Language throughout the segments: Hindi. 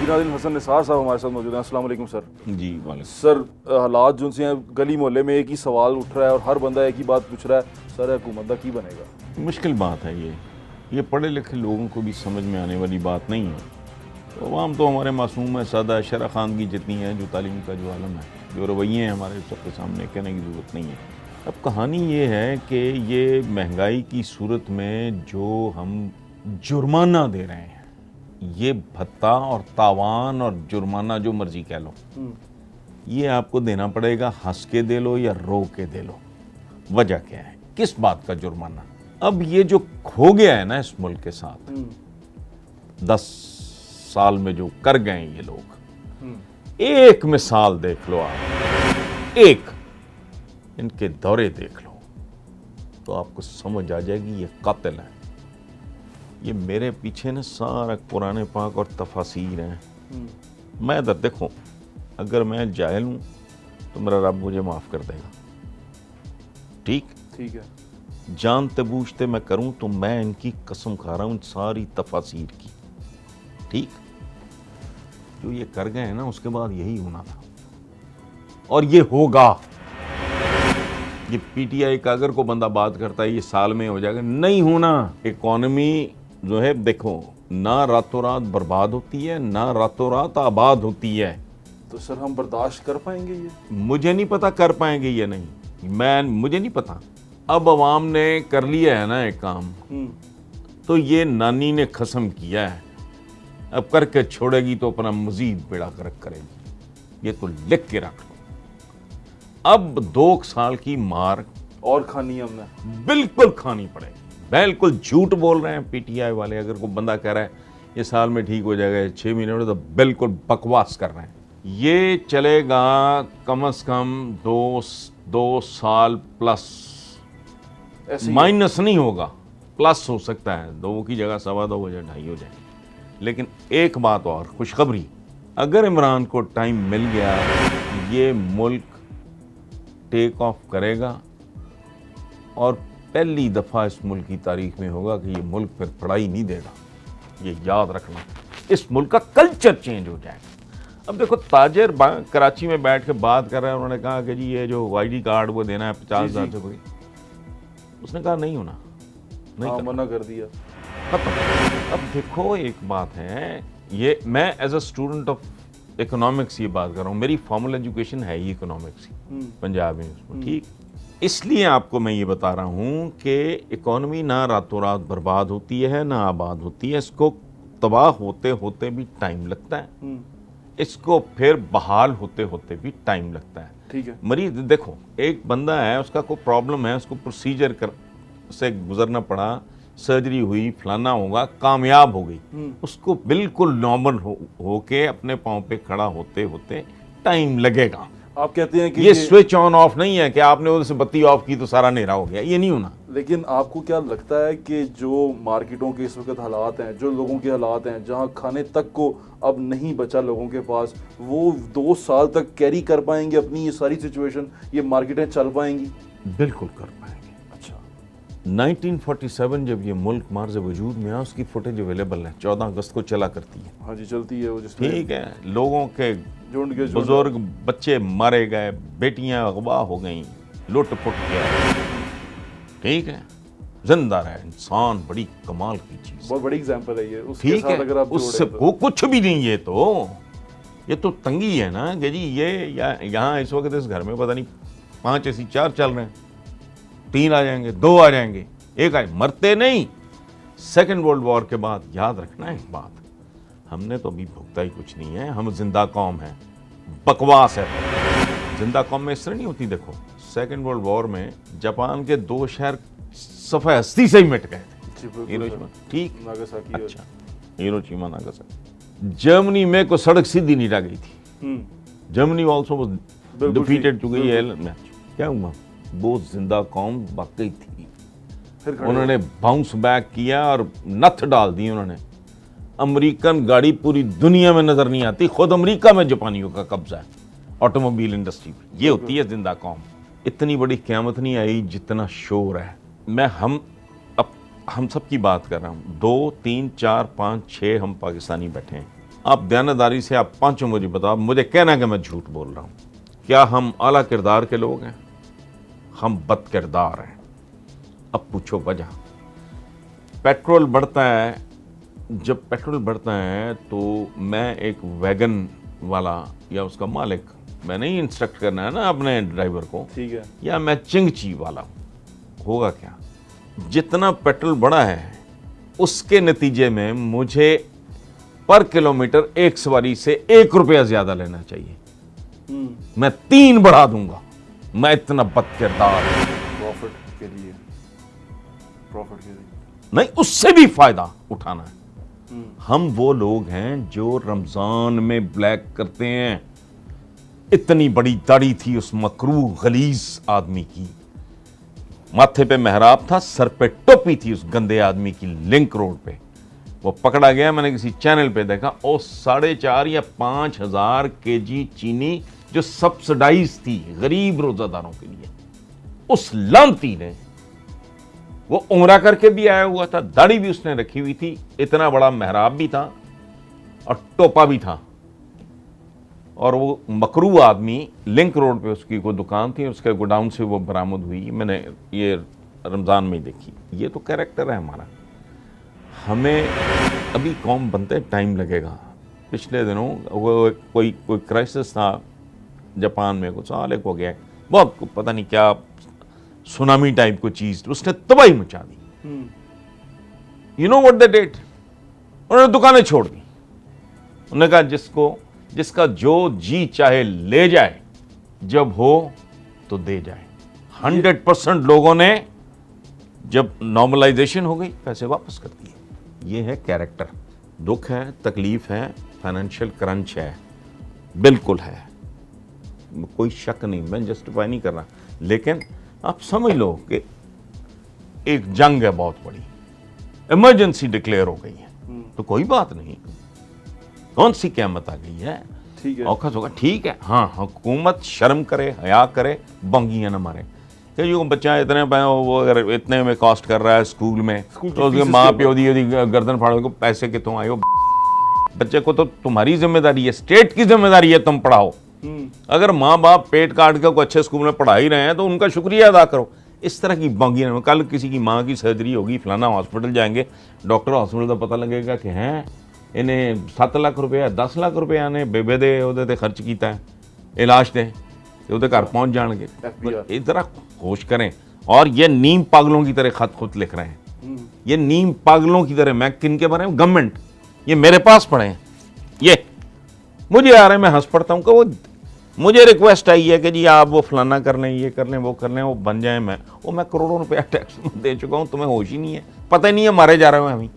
नाज़रीन, हसन निसार साहब हमारे साथ मौजूद हैं। अस्सलाम वालेकुम सर। जी वाले सर, हालात जो से हैं, गली मोहल्ले में एक ही सवाल उठ रहा है और हर बंदा एक ही बात पूछ रहा है, सर हुकूमत का की बनेगा। मुश्किल बात है ये पढ़े लिखे लोगों को भी समझ में आने वाली बात नहीं है। तो अवाम तो हमारे मासूम है, सादा शरा खानगी जितनी है, जो तालीम का जो आलम है, जो रवैये हैं हमारे, सबके सामने कहने की ज़रूरत नहीं है। अब कहानी ये है कि ये महंगाई की सूरत में जो हम जुर्माना दे रहे हैं, ये भत्ता और तावान और जुर्माना जो मर्जी कह लो, ये आपको देना पड़ेगा। हंस के दे लो या रो के दे लो। वजह क्या है, किस बात का जुर्माना? अब ये जो खो गया है ना इस मुल्क के साथ, 10 साल में जो कर गए ये लोग, एक मिसाल देख लो आप, एक इनके दौरे देख लो तो आपको समझ आ जाएगी ये कातिल है। ये मेरे पीछे ना सारा कुरान पाक और तफासीर हैं। मैं इधर देखो, अगर मैं जाहिल हूं तो मेरा रब मुझे माफ कर देगा। ठीक है। जानते बूझते मैं करूं तो मैं इनकी कसम खा रहा हूं सारी तफासीर की। ठीक, जो ये कर गए हैं ना, उसके बाद यही होना था और ये होगा। ये पीटीआई का अगर कोई बंदा बात करता है ये साल में हो जाएगा, नहीं होना। इकॉनमी जो है देखो, ना रातों रात बर्बाद होती है, ना रातों रात आबाद होती है। तो सर हम बर्दाश्त कर पाएंगे ये? मुझे नहीं पता कर पाएंगे या नहीं, मुझे नहीं पता। अब अवाम ने कर लिया है ना एक काम, तो ये नानी ने कसम किया है, अब करके छोड़ेगी तो अपना मजीद बेड़ा गर्क करेगी। ये तो लिख के रख लो। अब 2 साल की मार और खानी है हमने, बिल्कुल खानी पड़ेगी। बिल्कुल झूठ बोल रहे हैं पीटीआई वाले। अगर कोई बंदा कह रहा है ये साल में ठीक हो जाएगा, 6 महीने में, तो बिल्कुल बकवास कर रहे हैं। ये चलेगा कम से कम 2 साल प्लस, माइनस नहीं होगा, प्लस हो सकता है। 2 की जगह 2.25 हो जाए, 2.5 हो जाए। लेकिन एक बात और, खुशखबरी, अगर इमरान को टाइम मिल गया, ये मुल्क टेक ऑफ करेगा और पहली दफ़ा इस मुल्क की तारीख में होगा कि ये मुल्क फिर पढ़ाई नहीं देगा। ये याद रखना, इस मुल्क का कल्चर चेंज हो जाएगा। अब देखो, ताजिर कराची में बैठ के बात कर रहे हैं, उन्होंने कहा कि जी ये जो आईडी कार्ड वो देना है 50,000 से कोई, उसने कहा नहीं होना, नहीं मना कर दिया, खत्म। अब देखो एक बात है, ये मैं as a student of economics ये बात कर रहा हूँ, मेरी फॉर्मल एजुकेशन है ही इकोनॉमिक्स की, पंजाब यूनिवर्सिटी। ठीक, इसलिए आपको मैं ये बता रहा हूँ कि इकोनॉमी ना रातों रात बर्बाद होती है ना आबाद होती है। इसको तबाह होते होते भी टाइम लगता है, इसको फिर बहाल होते होते भी टाइम लगता है। ठीक है। मरीज देखो, एक बंदा है, उसका कोई प्रॉब्लम है, उसको प्रोसीजर से गुजरना पड़ा, सर्जरी हुई, फलाना होगा, कामयाब हो गई, उसको बिल्कुल नॉर्मल हो के अपने पाँव पे खड़ा होते होते टाइम लगेगा। आप कहते हैं कि ये स्विच ऑन ऑफ नहीं है कि आपने उधर से बत्ती ऑफ की तो सारा अंधेरा हो गया, ये नहीं होना। लेकिन आपको क्या लगता है कि जो मार्केटों के इस वक्त हालात हैं, जो लोगों के हालात हैं, जहां खाने तक को अब नहीं बचा लोगों के पास, वो 2 साल तक कैरी कर पाएंगे अपनी ये सारी सिचुएशन? ये मार्केटें चल पाएंगी? बिल्कुल कर पाएंगे। अच्छा, 1947 जब ये मुल्क मार्ज़ वजूद में आया, उसकी फुटेज अवेलेबल है, 14 अगस्त को चला करती है। हाँ जी, चलती है वो, जिसमें ठीक है, लोगों के झुंड के बुजुर्ग बच्चे मारे गए, बेटियां अगवा हो गई, लुट पुट गया। ठीक है, जिंदा रहे इंसान, बड़ी कमाल की चीज, बहुत बड़ी एग्जांपल है ये। उसके ठीक साथ है, अगर आप उससे तो कुछ भी नहीं। ये तो तंगी है ना कि जी ये यहाँ इस वक्त इस घर में पता नहीं 5 ऐसी 4 चल रहे हैं, 3 आ जाएंगे, 2 आ जाएंगे, 1 आए, मरते नहीं। सेकेंड वर्ल्ड वॉर के बाद याद रखना एक बात, हमने तो अभी भुगता ही कुछ नहीं है, हम जिंदा कौम हैं। बकवास है, जिंदा कौम में इस तरह नहीं होती। देखो, सेकेंड वर्ल्ड वॉर में जापान के 2 शहर सफ़े हस्ती से ही मिट गए थे, हिरोशिमा, ठीक, नागासाकी। अच्छा, हिरोशिमा नागासाकी। जर्मनी में कोई सड़क सीधी नहीं रह गई थी। Germany also was defeated to गई है मैच। क्या हुआ, वो जिंदा कौम वाकई थी। उन्होंने बाउंस बैक किया और नथ डाल दी उन्होंने। अमेरिकन गाड़ी पूरी दुनिया में नजर नहीं आती, खुद अमेरिका में जापानियों का कब्जा है ऑटोमोबाइल इंडस्ट्री पे। ये होती है जिंदा कौम। इतनी बड़ी क़यामत नहीं आई जितना शोर है। मैं हम सब की बात कर रहा हूँ। 2, 3, 4, 5, 6 हम पाकिस्तानी बैठे हैं, आप दयानतदारी से आप पांचों मुझे बताओ, मुझे कहना कि मैं झूठ बोल रहा हूँ, क्या हम आला किरदार के लोग हैं? हम बद किरदार हैं। अब पूछो वजह। पेट्रोल बढ़ता है, जब पेट्रोल बढ़ता है तो मैं एक वैगन वाला या उसका मालिक, मैं नहीं इंस्ट्रक्ट करना है ना अपने ड्राइवर को, ठीक है, या मैं चिंगची वाला हूँ, होगा क्या? जितना पेट्रोल बढ़ा है उसके नतीजे में मुझे पर किलोमीटर एक सवारी से 1 रुपया ज्यादा लेना चाहिए। मैं 3 बढ़ा दूंगा। मैं इतना बदकिरदार हूं। प्रॉफिट के लिए नहीं, उससे भी फायदा उठाना है। हम वो लोग हैं जो रमजान में ब्लैक करते हैं। इतनी बड़ी दाढ़ी थी उस मकरूह गलीज आदमी की, माथे पे मेहराब था, सर पे टोपी थी उस गंदे आदमी की, लिंक रोड पे। वो पकड़ा गया, मैंने किसी चैनल पे देखा, और 4.5 या 5 हजार केजी चीनी जो सब्सिडाइज थी गरीब रोजादारों के लिए, उस लानती ने, वो उम्रा करके भी आया हुआ था, दाढ़ी भी उसने रखी हुई थी, इतना बड़ा मेहराब भी था और टोपा भी था, और वो मकरूह आदमी लिंक रोड पे उसकी कोई दुकान थी, उसके गोडाउन से वो बरामद हुई। मैंने ये रमज़ान में ही देखी। ये तो कैरेक्टर है हमारा। हमें अभी कौम बनते टाइम लगेगा। पिछले दिनों वो कोई क्राइसिस था जापान में, कुछ साल एक हो गया, बहुत पता नहीं क्या सुनामी टाइप को चीज, उसने तबाही मचा दी। You know what they did? उन्होंने दुकानें छोड़ दी। उन्होंने कहा जिसका जो जी चाहे ले जाए, जब हो तो दे जाए। 100% लोगों ने जब नॉर्मलाइजेशन हो गई पैसे वापस कर दिए। ये है कैरेक्टर। दुख है, तकलीफ है, फाइनेंशियल क्रंच है, बिल्कुल है, कोई शक नहीं, मैं जस्टिफाई नहीं कर रहा, लेकिन आप समझ लो कि एक जंग है बहुत बड़ी, इमरजेंसी डिक्लेयर हो गई है, तो कोई बात नहीं, कौन सी क़यामत आ गई है, ठीक है, औखा होगा, ठीक है। हाँ, हुकूमत शर्म करे, हया करे, बंगियां ना मारे कि जो बच्चा इतने वो अगर इतने में कॉस्ट कर रहा है स्कूल में, तो उसके माँ प्यो दी गर्दन फाड़ो को पैसे कितों आए हो। बच्चे को तो तुम्हारी जिम्मेदारी है, स्टेट की जिम्मेदारी है, तुम पढ़ाओ। अगर माँ बाप पेट काट के को अच्छे स्कूल में पढ़ा ही रहे हैं तो उनका शुक्रिया अदा करो। इस तरह की बागियां में, कल किसी की माँ की सर्जरी होगी, फलाना हॉस्पिटल जाएंगे, डॉक्टर हॉस्पिटल का पता लगेगा कि हैं इन्हें 7 लाख रुपया 10 लाख रुपया ने बेबे दे ਉਹਦੇ ਤੇ खर्च किया है इलाज से, तो ਉਹਦੇ घर पहुंच जाएंगे। इस तरह होश करें। और ये नीम पागलों की तरह खत खुद लिख रहे हैं, ये नीम पागलों की तरह। मैं किन के बारे में? गवर्नमेंट, ये मेरे पास पड़े हैं, ये मुझे आ रहे हैं, मैं हंस पड़ता हूँ कि वो मुझे रिक्वेस्ट आई है कि जी आप वो फलाना कर लें, ये कर लें, वो कर लें, वो बन जाए। मैं करोड़ों रुपया टैक्स दे चुका हूँ, तुम्हें होश ही नहीं है, पता ही नहीं है मारे जा रहे हो अभी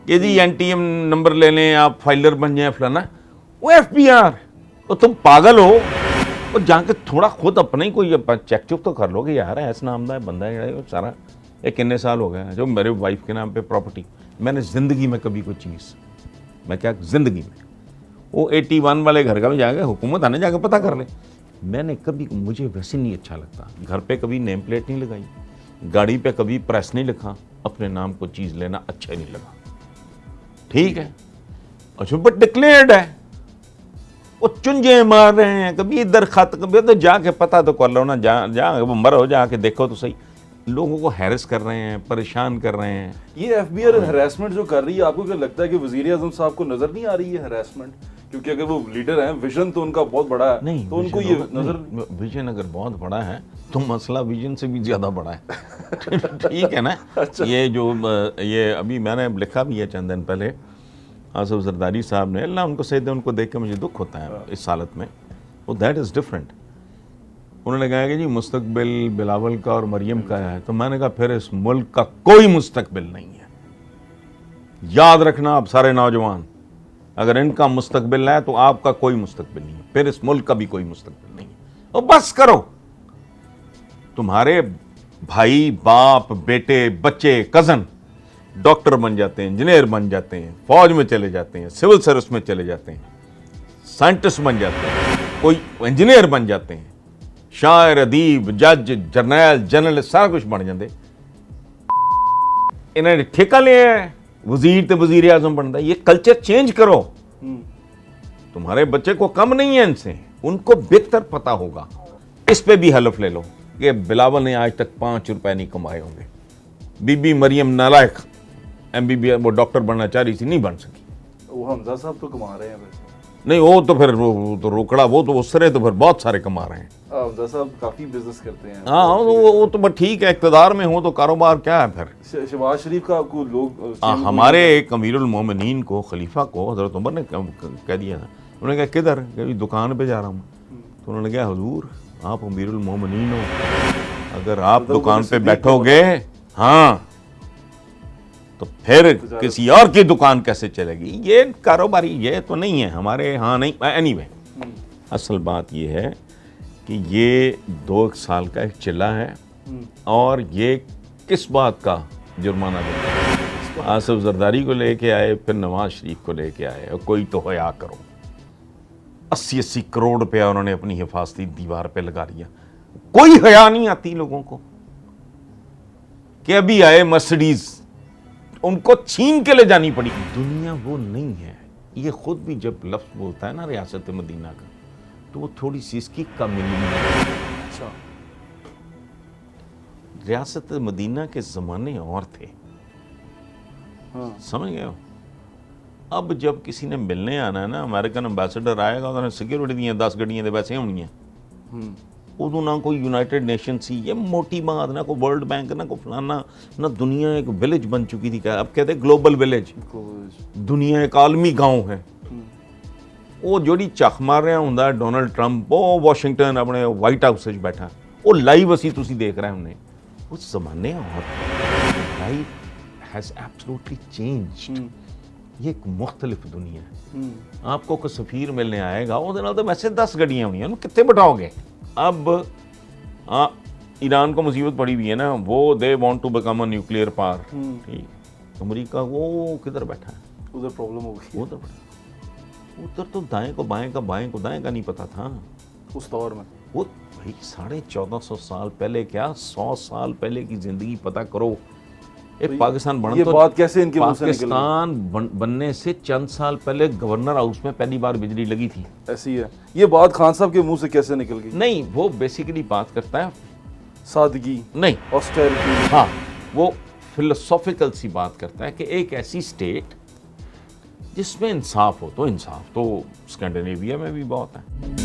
कि जी एनटीएम नंबर ले लें, आप फाइलर बन जाए फलाना। वो एफबीआर, तो तुम पागल हो। और जाके थोड़ा खुद अपना ही कोई चेक चुक तो कर लो कि यार ऐसा नामदा है बंदा है सारा। ये कितने साल हो गए जो मेरे वाइफ के नाम पे प्रॉपर्टी, मैंने ज़िंदगी में कभी कोई चीज़, मैं क्या ज़िंदगी में, वो 81 वाले घर का भी जाके हुकूमत आने जाके पता कर ले। मैंने कभी, मुझे वैसे नहीं अच्छा लगता, घर पे कभी नेम प्लेट नहीं लगाई, गाड़ी पे कभी प्रेस नहीं लिखा, अपने नाम को चीज़ लेना अच्छा नहीं लगा। ठीक है, अच्छा, बट डिक्लेयर्ड है, वो चुंजे मार रहे हैं, कभी इधर खत, कभी तो जाके पता तो कर लो ना, जा वो मरो, जाके देखो तो सही। लोगों को हैरेस कर रहे हैं, परेशान कर रहे हैं। ये एफबीआर हरासमेंट जो कर रही है, आपको क्या लगता है कि वज़ीर आज़म साहब को नजर नहीं आ रही है हरासमेंट? क्योंकि अगर वो लीडर हैं, विजन तो उनका बहुत बड़ा है, नहीं तो उनको ये नजर, विजन अगर बहुत बड़ा है तो मसला विजन से भी ज्यादा बड़ा है। ठीक है ना। अच्छा। ये अभी मैंने लिखा भी है चंद दिन पहले, आसिफ जरदारी साहब ने, अल्लाह उनको सही दे, उनको देख के मुझे दुख होता है इस हालत में। वो दैट इज़ डिफरेंट। उन्होंने कहा कि जी मुस्तकबिल बिलावल का और मरियम का है, तो मैंने कहा फिर इस मुल्क का कोई मुस्तकबिल नहीं है। याद रखना आप सारे नौजवान, अगर इनका मुस्तकबिल है तो आपका कोई मुस्तकबिल नहीं है, फिर इस मुल्क का भी कोई मुस्तकबिल नहीं है। और बस करो, तुम्हारे भाई, बाप, बेटे, बच्चे, कज़न डॉक्टर बन जाते हैं, इंजीनियर बन जाते हैं, फौज में चले जाते हैं, सिविल सर्विस में चले जाते हैं, साइंटिस्ट बन जाते हैं, कोई इंजीनियर बन जाते हैं, शायर, अदीब, जज, जर्नैल, जर्नलिस्ट, सारा कुछ बन जाते। इन्होंने ठेका लिया है वजीर तो वजीर आजम बनता है। ये कल्चर चेंज करो। तुम्हारे बच्चे को कम नहीं है इनसे, उनको बेहतर पता होगा। इस पे भी हलफ ले लो कि बिलावल ने आज तक 5 रुपए नहीं कमाए होंगे। बीबी मरियम नालायक MBBS वो डॉक्टर बनना चाह रही थी, नहीं बन सकी। वो हमजा साहब तो कमा रहे हैं वैसे। नहीं वो तो फिर वो तो रोकड़ा, वो तो उससे तो फिर बहुत सारे कमा रहे हैं। हमजा साहब काफी बिजनेस करते हैं। हाँ वो तो बस ठीक है, इक़्तिदार में हो तो कारोबार क्या है फिर। शहबाज शरीफ का आपको लोग हमारे एक अमीरुल मोमिनीन को, खलीफा को हज़रत उमर ने कह दिया था। उन्होंने कहा किधर? कभी दुकान पे जा रहा हूँ। तो उन्होंने कहा हुजूर आप अमीरुल मोमिनीन हो, अगर आप दुकान पे बैठोगे हाँ तो फिर किसी और की दुकान कैसे चलेगी? ये कारोबारी ये तो नहीं है हमारे यहाँ नहीं। एनीवे असल बात ये है कि ये 2 साल का एक चिल्ला है और ये किस बात का जुर्माना देगा? आसिफ जरदारी को लेके आए, फिर नवाज शरीफ को लेके आए, और कोई तो हया करो। 80-80 करोड़ रुपया उन्होंने अपनी हिफाजती दीवार पे लगा लिया। कोई हया नहीं आती लोगों को कि अभी आए मर्सिडीज, उनको छीन के ले जानी पड़ी। दुनिया वो नहीं है। ये खुद भी जब लफ्ज बोलता है ना रियासत मदीना का, तो वो थोड़ी सी इसकी कमी है। अच्छा, रियासत मदीना के ज़माने और थे। हाँ। समझ गए हो? अब जब किसी ने मिलने आना है ना, अमेरिकन एम्बेसडर आएगा, उन्होंने सिक्योरिटी दी 10 गड्डियां वैसे होनी है। उदू ना कोई यूनाइटेड नेशन सी, ये मोटी बात ना, कोई वर्ल्ड बैंक ना, कोई फलाना ना। दुनिया एक विलेज बन चुकी थी। क्या अब कहते ग्लोबल विलेज। दुनिया एक आलमी गांव है। वो जोड़ी चख मार रहा होंदा डोनाल्ड ट्रंप, वो वाशिंगटन अपने वाइट हाउस में बैठा, वो लाइव असी तुसी देख रहे हमने। उस जमाने और लाइफ हैज एब्सोल्युटली चेंज्ड। ये एक मुख्तलिफ दुनिया है। आपको कोई सफीर मिलने आएगा, वो नाल तो वैसे 10 गड्डियां होनी, कितने बिठाओगे? अब ईरान को मुसीबत पड़ी हुई है ना, वो they want to become a nuclear power. ठीक, अमेरिका वो किधर बैठा है? उधर प्रॉब्लम हो गई। उधर तो दाएं को बाएं का, बाएं को दाएं का नहीं पता था उस दौर में। वो भाई 1450 साल पहले क्या, 100 साल पहले की जिंदगी पता करो। एक पाकिस्तान बना, ये बात कैसे इनके मुंह से निकल गई? पाकिस्तान बनने से चंद साल पहले गवर्नर हाउस में पहली बार बिजली लगी थी। ऐसी है ये बात, खान साहब के मुंह से कैसे निकल गई? नहीं, वो बेसिकली बात करता है सादगी, नहीं ऑस्टेरिटी। हाँ, वो फिलोसॉफिकल सी बात करता है कि एक ऐसी स्टेट जिसमें इंसाफ हो। तो इंसाफ तो स्कैंडिनेविया में भी बहुत है।